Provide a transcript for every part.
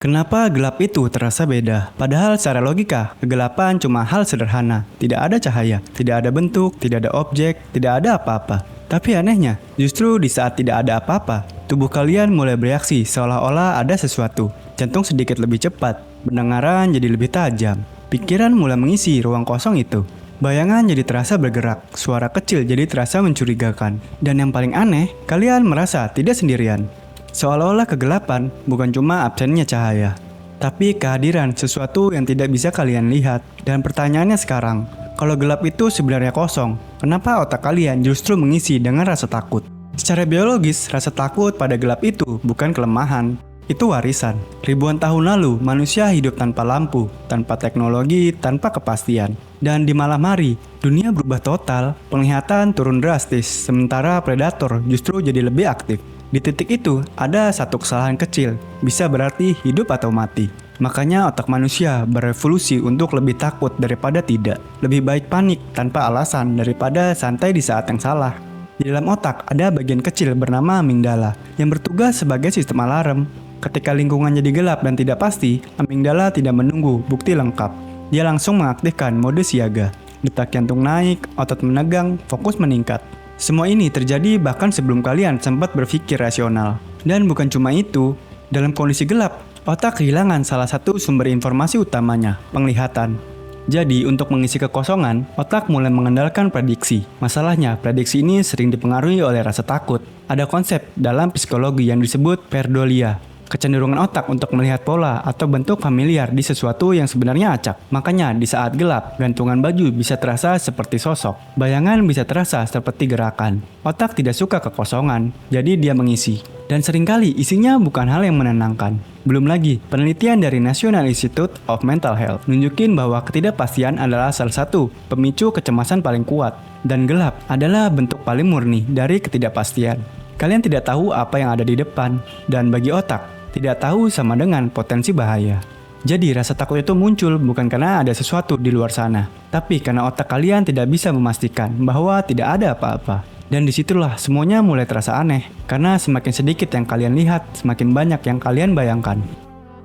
Kenapa gelap itu terasa beda? Padahal secara logika, kegelapan cuma hal sederhana. Tidak ada cahaya, tidak ada bentuk, tidak ada objek, tidak ada apa-apa. Tapi anehnya, justru di saat tidak ada apa-apa, tubuh kalian mulai bereaksi seolah-olah ada sesuatu. Jantung sedikit lebih cepat, pendengaran jadi lebih tajam. Pikiran mulai mengisi ruang kosong itu. Bayangan jadi terasa bergerak, suara kecil jadi terasa mencurigakan. Dan yang paling aneh, kalian merasa tidak sendirian. Seolah-olah kegelapan bukan cuma absennya cahaya, tapi kehadiran sesuatu yang tidak bisa kalian lihat. Dan pertanyaannya sekarang, kalau gelap itu sebenarnya kosong, kenapa otak kalian justru mengisi dengan rasa takut? Secara biologis, rasa takut pada gelap itu bukan kelemahan, itu warisan. Ribuan tahun lalu, manusia hidup tanpa lampu, tanpa teknologi, tanpa kepastian. Dan di malam hari, dunia berubah total, penglihatan turun drastis, sementara predator justru jadi lebih aktif. Di titik itu, ada satu kesalahan kecil, bisa berarti hidup atau mati. Makanya otak manusia berevolusi untuk lebih takut daripada tidak. Lebih baik panik tanpa alasan daripada santai di saat yang salah. Di dalam otak ada bagian kecil bernama amigdala, yang bertugas sebagai sistem alarm. Ketika lingkungan jadi gelap dan tidak pasti, amigdala tidak menunggu bukti lengkap. Dia langsung mengaktifkan mode siaga. Detak jantung naik, otot menegang, fokus meningkat. Semua ini terjadi bahkan sebelum kalian sempat berpikir rasional. Dan bukan cuma itu, dalam kondisi gelap, otak kehilangan salah satu sumber informasi utamanya, penglihatan. Jadi, untuk mengisi kekosongan, otak mulai mengandalkan prediksi. Masalahnya, prediksi ini sering dipengaruhi oleh rasa takut. Ada konsep dalam psikologi yang disebut pareidolia. Kecenderungan otak untuk melihat pola atau bentuk familiar di sesuatu yang sebenarnya acak. Makanya di saat gelap, gantungan baju bisa terasa seperti sosok. Bayangan bisa terasa seperti gerakan. Otak tidak suka kekosongan, jadi dia mengisi. Dan seringkali isinya bukan hal yang menenangkan. Belum lagi, penelitian dari National Institute of Mental Health nunjukin bahwa ketidakpastian adalah salah satu pemicu kecemasan paling kuat. Dan gelap adalah bentuk paling murni dari ketidakpastian. Kalian tidak tahu apa yang ada di depan, dan bagi otak, tidak tahu sama dengan potensi bahaya. Jadi rasa takut itu muncul bukan karena ada sesuatu di luar sana, tapi karena otak kalian tidak bisa memastikan bahwa tidak ada apa-apa. Dan disitulah semuanya mulai terasa aneh, karena semakin sedikit yang kalian lihat, semakin banyak yang kalian bayangkan.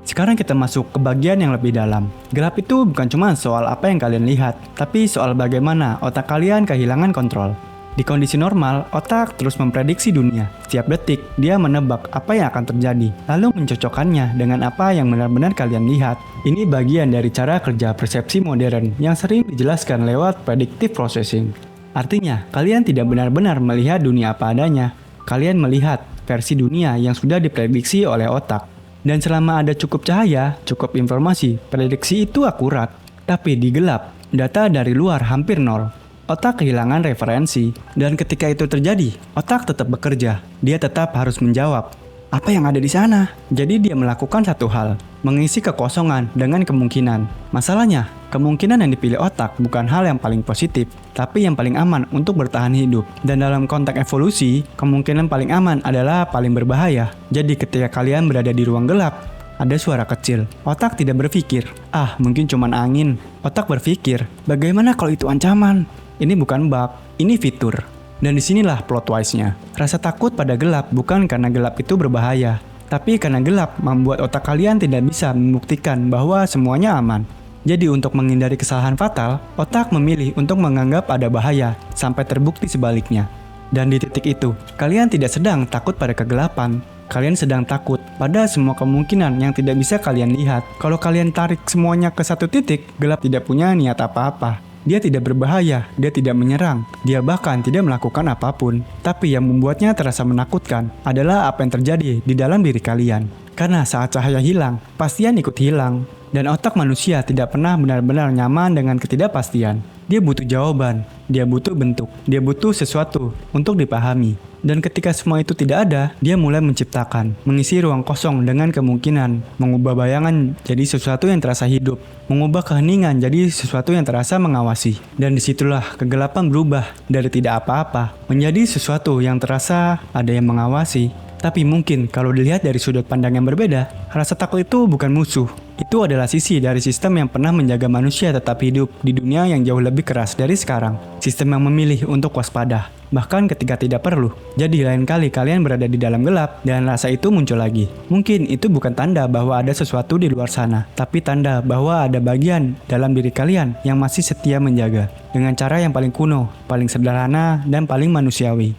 Sekarang kita masuk ke bagian yang lebih dalam. Gelap itu bukan cuma soal apa yang kalian lihat, tapi soal bagaimana otak kalian kehilangan kontrol. Di kondisi normal, otak terus memprediksi dunia. Setiap detik, dia menebak apa yang akan terjadi, lalu mencocokkannya dengan apa yang benar-benar kalian lihat. Ini bagian dari cara kerja persepsi modern yang sering dijelaskan lewat predictive processing. Artinya, kalian tidak benar-benar melihat dunia apa adanya. Kalian melihat versi dunia yang sudah diprediksi oleh otak. Dan selama ada cukup cahaya, cukup informasi, prediksi itu akurat. Tapi di gelap, data dari luar hampir nol. Otak kehilangan referensi, dan ketika itu terjadi, otak tetap bekerja. Dia tetap harus menjawab, apa yang ada di sana? Jadi dia melakukan satu hal, mengisi kekosongan dengan kemungkinan. Masalahnya, kemungkinan yang dipilih otak bukan hal yang paling positif, tapi yang paling aman untuk bertahan hidup. Dan dalam konteks evolusi, kemungkinan paling aman adalah paling berbahaya. Jadi ketika kalian berada di ruang gelap, ada suara kecil. Otak tidak berpikir, mungkin cuman angin. Otak berpikir, bagaimana kalau itu ancaman? Ini bukan bug, ini fitur. Dan disinilah plot twist-nya. Rasa takut pada gelap bukan karena gelap itu berbahaya, tapi karena gelap membuat otak kalian tidak bisa membuktikan bahwa semuanya aman. Jadi untuk menghindari kesalahan fatal, otak memilih untuk menganggap ada bahaya sampai terbukti sebaliknya. Dan di titik itu, kalian tidak sedang takut pada kegelapan. Kalian sedang takut pada semua kemungkinan yang tidak bisa kalian lihat. Kalau kalian tarik semuanya ke satu titik, gelap tidak punya niat apa-apa. Dia tidak berbahaya, dia tidak menyerang, dia bahkan tidak melakukan apapun. Tapi yang membuatnya terasa menakutkan adalah apa yang terjadi di dalam diri kalian. Karena saat cahaya hilang, pastian ikut hilang. Dan otak manusia tidak pernah benar-benar nyaman dengan ketidakpastian. Dia butuh jawaban, dia butuh bentuk, dia butuh sesuatu untuk dipahami. Dan ketika semua itu tidak ada, dia mulai menciptakan, mengisi ruang kosong dengan kemungkinan, mengubah bayangan jadi sesuatu yang terasa hidup, mengubah keheningan jadi sesuatu yang terasa mengawasi. Dan disitulah kegelapan berubah dari tidak apa-apa menjadi sesuatu yang terasa ada yang mengawasi. Tapi mungkin kalau dilihat dari sudut pandang yang berbeda, rasa takut itu bukan musuh, Itu adalah sisi dari sistem yang pernah menjaga manusia tetap hidup di dunia yang jauh lebih keras dari sekarang. Sistem yang memilih untuk waspada, bahkan ketika tidak perlu. Jadi lain kali kalian berada di dalam gelap dan rasa itu muncul lagi. Mungkin itu bukan tanda bahwa ada sesuatu di luar sana, tapi tanda bahwa ada bagian dalam diri kalian yang masih setia menjaga. Dengan cara yang paling kuno, paling sederhana, dan paling manusiawi.